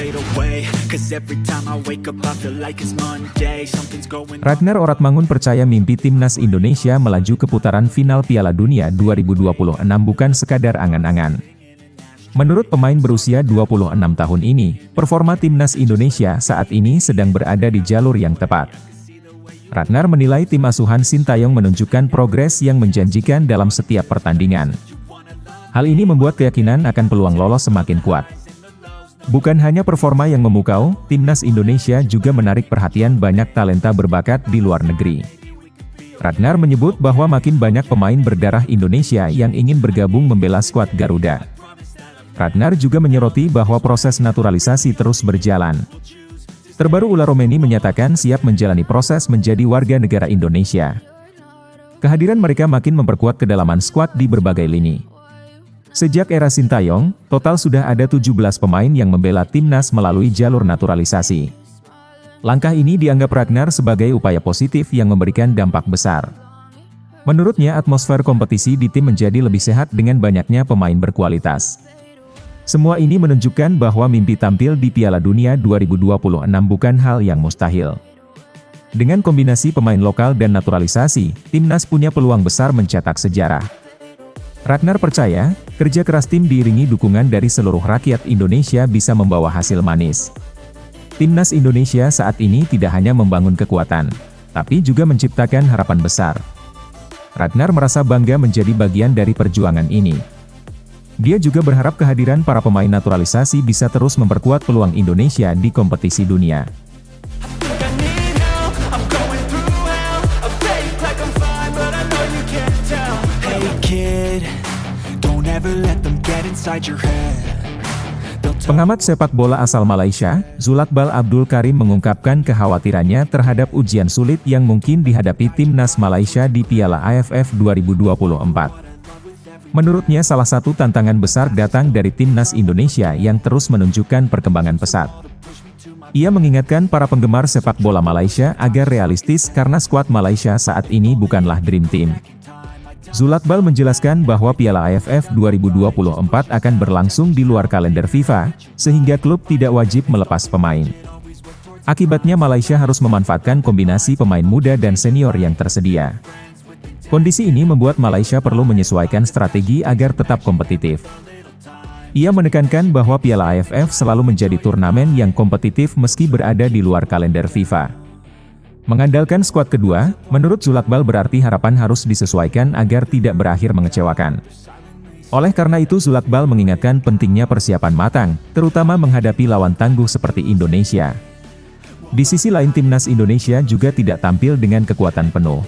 fade away. Cause every time I wake up I feel like it's Monday. Something's going on. Ragnar Oratmangun percaya mimpi timnas Indonesia melaju ke putaran final Piala Dunia 2026 bukan sekadar angan-angan. Menurut pemain berusia 26 tahun ini, performa timnas Indonesia saat ini sedang berada di jalur yang tepat. Ragnar menilai tim asuhan Sintayong menunjukkan progres yang menjanjikan dalam setiap pertandingan. Hal ini membuat keyakinan akan peluang lolos semakin kuat. Bukan hanya performa yang memukau, timnas Indonesia juga menarik perhatian banyak talenta berbakat di luar negeri. Ragnar menyebut bahwa makin banyak pemain berdarah Indonesia yang ingin bergabung membela skuad Garuda. Ragnar juga menyoroti bahwa proses naturalisasi terus berjalan. Terbaru Ula Romeni menyatakan siap menjalani proses menjadi warga negara Indonesia. Kehadiran mereka makin memperkuat kedalaman skuad di berbagai lini. Sejak era Sintayong, total sudah ada 17 pemain yang membela timnas melalui jalur naturalisasi. Langkah ini dianggap Ragnar sebagai upaya positif yang memberikan dampak besar. Menurutnya atmosfer kompetisi di tim menjadi lebih sehat dengan banyaknya pemain berkualitas. Semua ini menunjukkan bahwa mimpi tampil di Piala Dunia 2026 bukan hal yang mustahil. Dengan kombinasi pemain lokal dan naturalisasi, timnas punya peluang besar mencetak sejarah. Ragnar percaya, kerja keras tim diiringi dukungan dari seluruh rakyat Indonesia bisa membawa hasil manis. Timnas Indonesia saat ini tidak hanya membangun kekuatan, tapi juga menciptakan harapan besar. Ragnar merasa bangga menjadi bagian dari perjuangan ini. Dia juga berharap kehadiran para pemain naturalisasi bisa terus memperkuat peluang Indonesia di kompetisi dunia. Pengamat sepak bola asal Malaysia, Zulagbal Abdul Karim mengungkapkan kekhawatirannya terhadap ujian sulit yang mungkin dihadapi timnas Malaysia di Piala AFF 2024. Menurutnya salah satu tantangan besar datang dari timnas Indonesia yang terus menunjukkan perkembangan pesat. Ia mengingatkan para penggemar sepak bola Malaysia agar realistis karena skuad Malaysia saat ini bukanlah Dream Team. Zulagbal menjelaskan bahwa Piala AFF 2024 akan berlangsung di luar kalender FIFA, sehingga klub tidak wajib melepas pemain. Akibatnya Malaysia harus memanfaatkan kombinasi pemain muda dan senior yang tersedia. Kondisi ini membuat Malaysia perlu menyesuaikan strategi agar tetap kompetitif. Ia menekankan bahwa Piala AFF selalu menjadi turnamen yang kompetitif meski berada di luar kalender FIFA. Mengandalkan skuad kedua, menurut Zulagbal berarti harapan harus disesuaikan agar tidak berakhir mengecewakan. Oleh karena itu Zulagbal mengingatkan pentingnya persiapan matang, terutama menghadapi lawan tangguh seperti Indonesia. Di sisi lain timnas Indonesia juga tidak tampil dengan kekuatan penuh.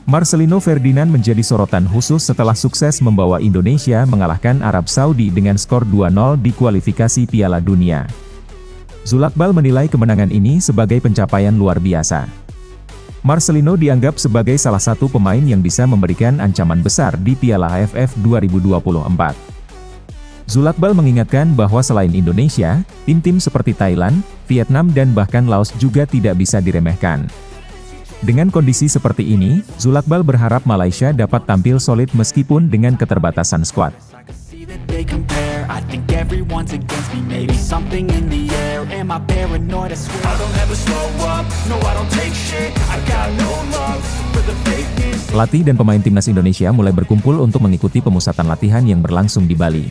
Marcelino Ferdinand menjadi sorotan khusus setelah sukses membawa Indonesia mengalahkan Arab Saudi dengan skor 2-0 di kualifikasi Piala Dunia. Zulagbal menilai kemenangan ini sebagai pencapaian luar biasa. Marcelino dianggap sebagai salah satu pemain yang bisa memberikan ancaman besar di Piala AFF 2024. Zulagbal mengingatkan bahwa selain Indonesia, tim-tim seperti Thailand, Vietnam dan bahkan Laos juga tidak bisa diremehkan. Dengan kondisi seperti ini, Zulagbal berharap Malaysia dapat tampil solid meskipun dengan keterbatasan skuad. Pelatih dan pemain timnas Indonesia mulai berkumpul untuk mengikuti pemusatan latihan yang berlangsung di Bali.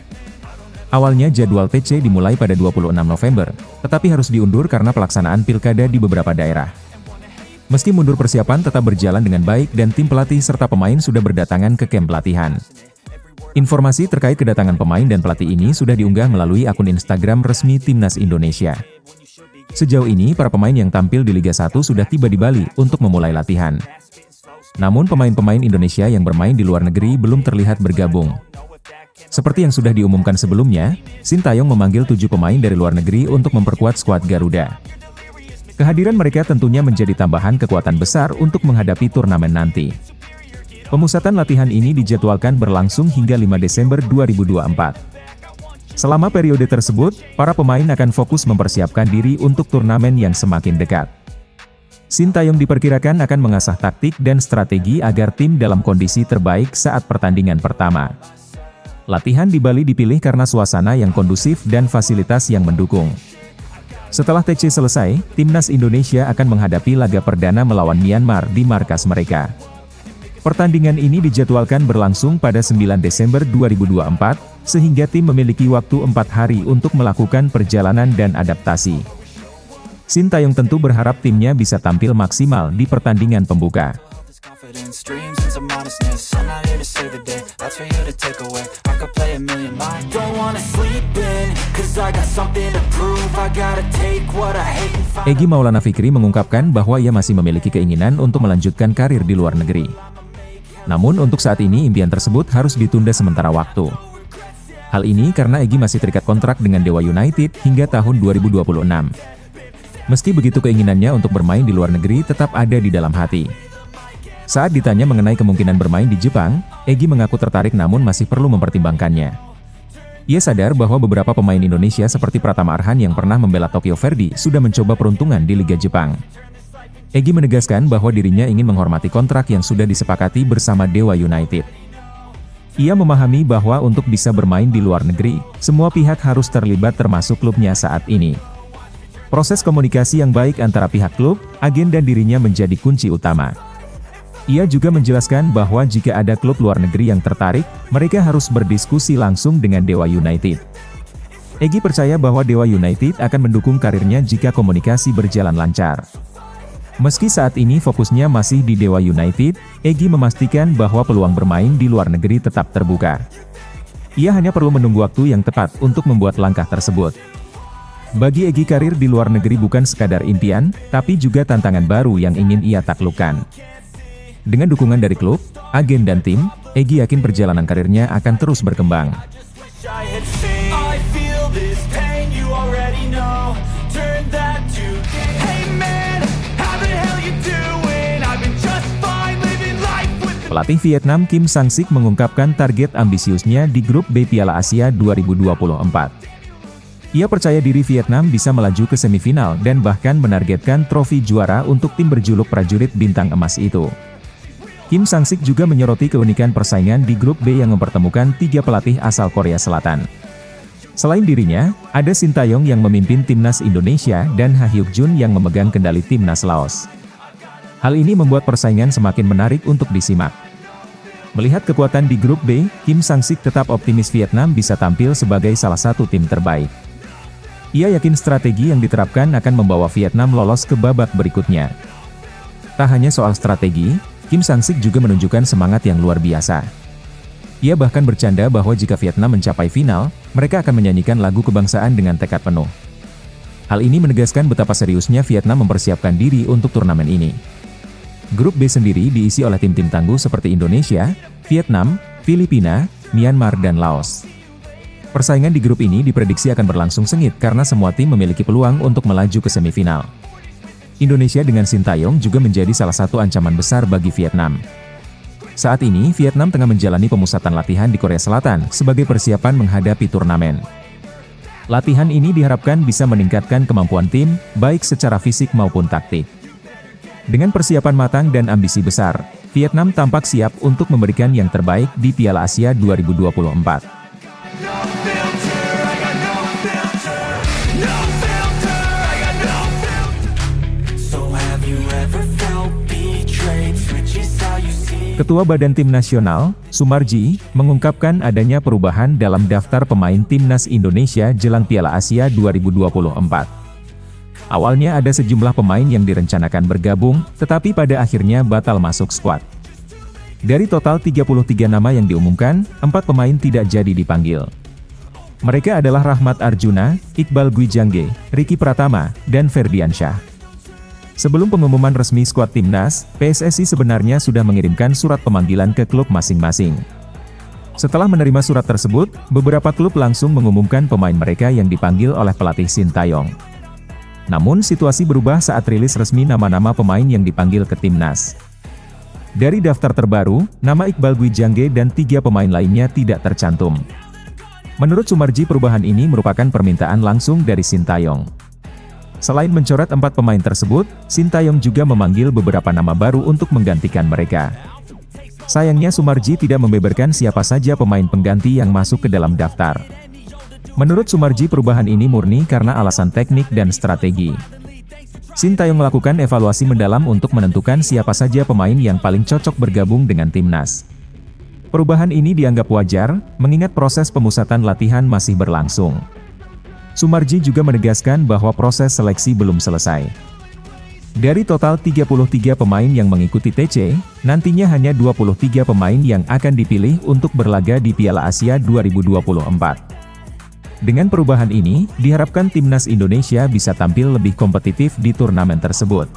Awalnya jadwal TC dimulai pada 26 November, tetapi harus diundur karena pelaksanaan pilkada di beberapa daerah. Meski mundur persiapan tetap berjalan dengan baik dan tim pelatih serta pemain sudah berdatangan ke kamp latihan. Informasi terkait kedatangan pemain dan pelatih ini sudah diunggah melalui akun Instagram resmi Timnas Indonesia. Sejauh ini para pemain yang tampil di Liga 1 sudah tiba di Bali untuk memulai latihan. Namun pemain-pemain Indonesia yang bermain di luar negeri belum terlihat bergabung. Seperti yang sudah diumumkan sebelumnya, Sintayong memanggil 7 pemain dari luar negeri untuk memperkuat skuad Garuda. Kehadiran mereka tentunya menjadi tambahan kekuatan besar untuk menghadapi turnamen nanti. Pemusatan latihan ini dijadwalkan berlangsung hingga 5 Desember 2024. Selama periode tersebut, para pemain akan fokus mempersiapkan diri untuk turnamen yang semakin dekat. Sintayong diperkirakan akan mengasah taktik dan strategi agar tim dalam kondisi terbaik saat pertandingan pertama. Latihan di Bali dipilih karena suasana yang kondusif dan fasilitas yang mendukung. Setelah TC selesai, Timnas Indonesia akan menghadapi laga perdana melawan Myanmar di markas mereka. Pertandingan ini dijadwalkan berlangsung pada 9 Desember 2024, sehingga tim memiliki waktu 4 hari untuk melakukan perjalanan dan adaptasi. Sintayong tentu berharap timnya bisa tampil maksimal di pertandingan pembuka. Egy Maulana Fikri mengungkapkan bahwa ia masih memiliki keinginan untuk melanjutkan karir di luar negeri. Namun untuk saat ini impian tersebut harus ditunda sementara waktu. Hal ini karena Egy masih terikat kontrak dengan Dewa United hingga tahun 2026. Meski begitu keinginannya untuk bermain di luar negeri tetap ada di dalam hati. Saat ditanya mengenai kemungkinan bermain di Jepang, Egy mengaku tertarik namun masih perlu mempertimbangkannya. Ia sadar bahwa beberapa pemain Indonesia seperti Pratama Arhan yang pernah membela Tokyo Verdy sudah mencoba peruntungan di Liga Jepang. Egy menegaskan bahwa dirinya ingin menghormati kontrak yang sudah disepakati bersama Dewa United. Ia memahami bahwa untuk bisa bermain di luar negeri, semua pihak harus terlibat termasuk klubnya saat ini. Proses komunikasi yang baik antara pihak klub, agen dan dirinya menjadi kunci utama. Ia juga menjelaskan bahwa jika ada klub luar negeri yang tertarik, mereka harus berdiskusi langsung dengan Dewa United. Egy percaya bahwa Dewa United akan mendukung karirnya jika komunikasi berjalan lancar. Meski saat ini fokusnya masih di Dewa United, Egy memastikan bahwa peluang bermain di luar negeri tetap terbuka. Ia hanya perlu menunggu waktu yang tepat untuk membuat langkah tersebut. Bagi Egy, karir di luar negeri bukan sekadar impian, tapi juga tantangan baru yang ingin ia taklukkan. Dengan dukungan dari klub, agen dan tim, Egy yakin perjalanan karirnya akan terus berkembang. Pelatih Vietnam Kim Sang-sik mengungkapkan target ambisiusnya di grup B Piala Asia 2024. Ia percaya diri Vietnam bisa melaju ke semifinal dan bahkan menargetkan trofi juara untuk tim berjuluk prajurit bintang emas itu. Kim Sang-sik juga menyoroti keunikan persaingan di grup B yang mempertemukan 3 pelatih asal Korea Selatan. Selain dirinya, ada Sintayong yang memimpin Timnas Indonesia dan Ha Hyuk-jun yang memegang kendali Timnas Laos. Hal ini membuat persaingan semakin menarik untuk disimak. Melihat kekuatan di grup B, Kim Sang-sik tetap optimis Vietnam bisa tampil sebagai salah satu tim terbaik. Ia yakin strategi yang diterapkan akan membawa Vietnam lolos ke babak berikutnya. Tak hanya soal strategi, Kim Sang-sik juga menunjukkan semangat yang luar biasa. Ia bahkan bercanda bahwa jika Vietnam mencapai final, mereka akan menyanyikan lagu kebangsaan dengan tekad penuh. Hal ini menegaskan betapa seriusnya Vietnam mempersiapkan diri untuk turnamen ini. Grup B sendiri diisi oleh tim-tim tangguh seperti Indonesia, Vietnam, Filipina, Myanmar dan Laos. Persaingan di grup ini diprediksi akan berlangsung sengit karena semua tim memiliki peluang untuk melaju ke semifinal. Indonesia dengan Sintayong juga menjadi salah satu ancaman besar bagi Vietnam. Saat ini, Vietnam tengah menjalani pemusatan latihan di Korea Selatan sebagai persiapan menghadapi turnamen. Latihan ini diharapkan bisa meningkatkan kemampuan tim, baik secara fisik maupun taktik. Dengan persiapan matang dan ambisi besar, Vietnam tampak siap untuk memberikan yang terbaik di Piala Asia 2024. Ketua Badan Tim Nasional, Sumarji, mengungkapkan adanya perubahan dalam daftar pemain Timnas Indonesia jelang Piala Asia 2024. Awalnya ada sejumlah pemain yang direncanakan bergabung, tetapi pada akhirnya batal masuk skuad. Dari total 33 nama yang diumumkan, 4 pemain tidak jadi dipanggil. Mereka adalah Rahmat Arjuna, Iqbal Gwijangge, Ricky Pratama, dan Ferdiansyah. Sebelum pengumuman resmi skuad Timnas, PSSI sebenarnya sudah mengirimkan surat pemanggilan ke klub masing-masing. Setelah menerima surat tersebut, beberapa klub langsung mengumumkan pemain mereka yang dipanggil oleh pelatih Sintayong. Namun situasi berubah saat rilis resmi nama-nama pemain yang dipanggil ke Timnas. Dari daftar terbaru, nama Iqbal Gwijangge dan 3 pemain lainnya tidak tercantum. Menurut Sumarji, perubahan ini merupakan permintaan langsung dari Sintayong. Selain mencoret 4 pemain tersebut, Sintayong juga memanggil beberapa nama baru untuk menggantikan mereka. Sayangnya Sumarji tidak membeberkan siapa saja pemain pengganti yang masuk ke dalam daftar. Menurut Sumarji, perubahan ini murni karena alasan teknik dan strategi. Sintayong melakukan evaluasi mendalam untuk menentukan siapa saja pemain yang paling cocok bergabung dengan timnas. Perubahan ini dianggap wajar, mengingat proses pemusatan latihan masih berlangsung. Sumarji juga menegaskan bahwa proses seleksi belum selesai. Dari total 33 pemain yang mengikuti TC, nantinya hanya 23 pemain yang akan dipilih untuk berlaga di Piala Asia 2024. Dengan perubahan ini, diharapkan timnas Indonesia bisa tampil lebih kompetitif di turnamen tersebut.